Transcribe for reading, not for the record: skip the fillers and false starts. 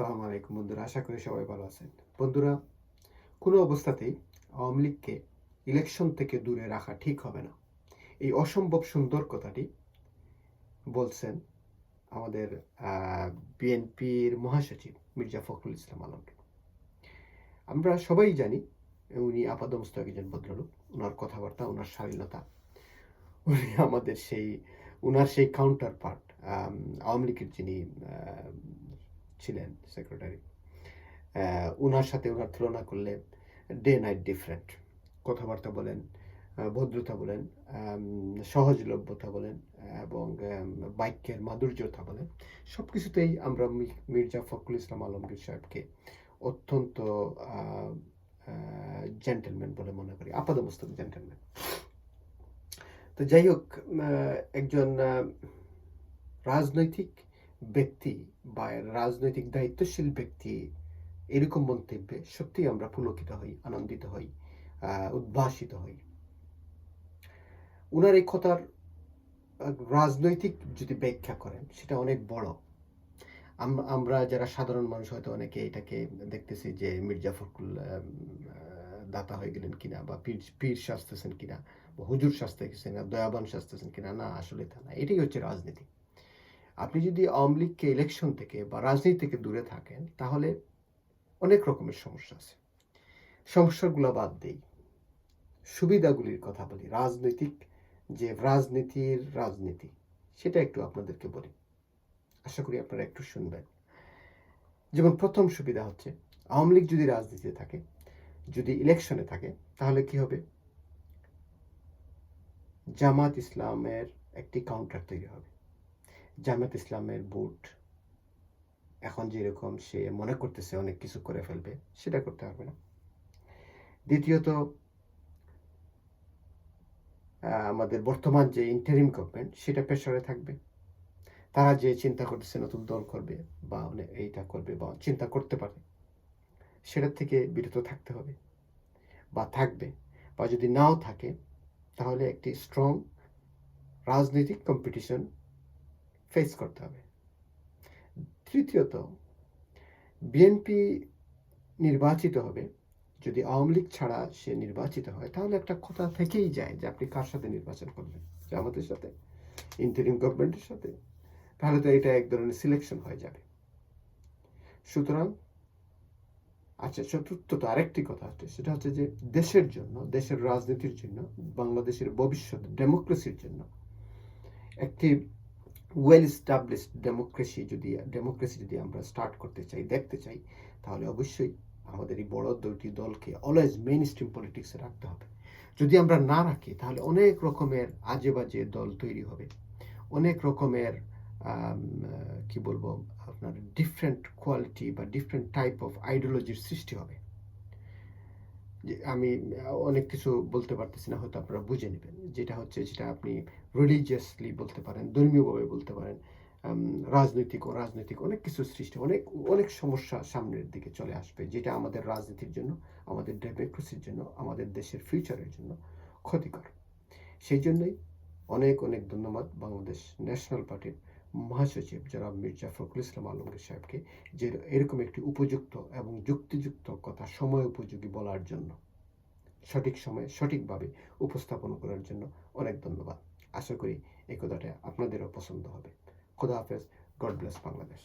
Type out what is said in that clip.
আসসালামু আলাইকুম বন্ধুরা, আশা করি সবাই ভালো আছেন। বন্ধুরা, কোনো অবস্থাতেই আওয়ামী লীগকে ইলেকশন থেকে দূরে রাখা ঠিক হবে না। এই অসম্ভব সুন্দর কথাটি বলছেন আমাদের বিএনপির মহাসচিব মির্জা ফখরুল ইসলাম আলমগীর। আমরা সবাই জানি উনি আপাদমস্তক একজন ভদ্রলোক। ওনার কথাবার্তা, ওনার শালীনতা, উনি আমাদের উনার সেই কাউন্টার পার্ট আওয়ামী লীগের যিনি ছিলেন সেক্রেটারি, উনার সাথে উনার তুলনা করলে ডে নাইট ডিফারেন্ট। কথাবার্তা বলেন, ভদ্রতা বলেন, সহজলভ্যতা বলেন এবং বাক্যের মাধুর্যতা বলেন, সব কিছুতেই আমরা মির্জা ফখরুল ইসলাম আলমগীর সাহেবকে অত্যন্ত জেন্টেলম্যান বলে মনে করি, আপাদমস্তক জেন্টেলম্যান। তো যাই হোক, একজন রাজনৈতিক ব্যক্তি বা রাজনৈতিক দায়িত্বশীল ব্যক্তি এরকম মন্তব্যে সত্যিই আমরা পুলকিত হই, আনন্দিত হই, উদ্ভাসিত হই। উনার এই কথার রাজনৈতিক যদি ব্যাখ্যা করেন, সেটা অনেক বড়। আমরা যারা সাধারণ মানুষ হয়তো অনেকে এটাকে দেখতেছি যে মির্জা ফখরুল দাতা হয়ে গেলেন কিনা, বা পীর সাজতেছেন কিনা, বা হুজুর সাজতেছেন কিনা, দয়াবান সাজতেছেন কিনা। না, আসলে তা না। এটাই হচ্ছে রাজনীতি। আপনি যদি আওয়ামী লীগকে ইলেকশন থেকে বা রাজনীতি থেকে দূরে থাকেন, তাহলে অনেক রকমের সমস্যা আছে। সমস্যাগুলো বাদ দেই, সুবিধাগুলির কথা বলি। রাজনীতি সেটা একটু আপনাদেরকে বলি, আশা করি আপনারা একটু শুনবেন। যেমন প্রথম সুবিধা হচ্ছে, আওয়ামী লীগ যদি রাজনীতিতে থাকে, যদি ইলেকশনে থাকে, তাহলে কি হবে? জামাত ইসলামের একটি কাউন্টার তৈরি হবে। জামাত ইসলামের ভোট এখন যেরকম সে মনে করতেছে অনেক কিছু করে ফেলবে, সেটা করতে পারবে না। দ্বিতীয়ত, আমাদের বর্তমান যে ইন্টারিম গভর্নমেন্ট, সেটা প্রেসারে থাকবে। তারা যে চিন্তা করতেছে নতুন দল করবে বা এইটা করবে বা চিন্তা করতে পারে, সেটার থেকে বিরত থাকতে হবে বা থাকবে। বা যদি নাও থাকে, তাহলে একটি স্ট্রং রাজনৈতিক কম্পিটিশন ফেস করতে হবে। তৃতীয়ত, বিএনপি নির্বাচিত হবে। যদি আওয়ামী লীগ ছাড়া সে নির্বাচিত হয়, তাহলে একটা কথা থেকেই যায় যে আপনি কার সাথে নির্বাচন করবেন, জামাতের সাথে, ইন্টারিম গভর্নমেন্টের সাথে। তাহলে তো এটা এক ধরনের সিলেকশন হয়ে যাবে। সুতরাং আচ্ছা, চতুর্থত আরেকটি কথা আছে, সেটা হচ্ছে যে দেশের জন্য, দেশের রাজনীতির জন্য, বাংলাদেশের ভবিষ্যৎ ডেমোক্রেসির জন্য একটি ওয়েল এস্টাবলিশড ডেমোক্রেসি যদি আমরা স্টার্ট করতে চাই, দেখতে চাই, তাহলে অবশ্যই আমাদের এই বড় দুটি দলকে অলওয়েজ মেইন স্ট্রিম পলিটিক্সে রাখতে হবে। যদি আমরা না রাখি, তাহলে অনেক রকমের আজে বাজে দল তৈরি হবে, অনেক রকমের কি বলবো, আপনার ডিফারেন্ট কোয়ালিটি বা ডিফারেন্ট টাইপ অফ আইডিওলজির সৃষ্টি হবে। যে আমি অনেক কিছু বলতে পারতেছি না, হয়তো আপনারা বুঝে নেবেন। যেটা আপনি রিলিজিয়াসলি বলতে পারেন, ধর্মীয়ভাবে বলতে পারেন, রাজনৈতিক অনেক কিছু সৃষ্টি, অনেক অনেক সমস্যা সামনের দিকে চলে আসবে, যেটা আমাদের রাজনীতির জন্য, আমাদের ডেমোক্রেসির জন্য, আমাদের দেশের ফিউচারের জন্য ক্ষতিকর। সেই জন্যই অনেক অনেক ধন্যবাদ বাংলাদেশ ন্যাশনাল পার্টির মহাসচিব জনাব মির্জা ফখরুল ইসলাম আলমগীর সাহেবকে, যে এরকম একটি উপযুক্ত এবং যুক্তিযুক্ত কথা সময় উপযোগী বলার জন্য, সঠিক সময়ে সঠিকভাবে উপস্থাপন করার জন্য অনেক ধন্যবাদ। আশা করি এই কথাটা আপনাদেরও পছন্দ হবে। খোদা হাফেজ। God bless Bangladesh.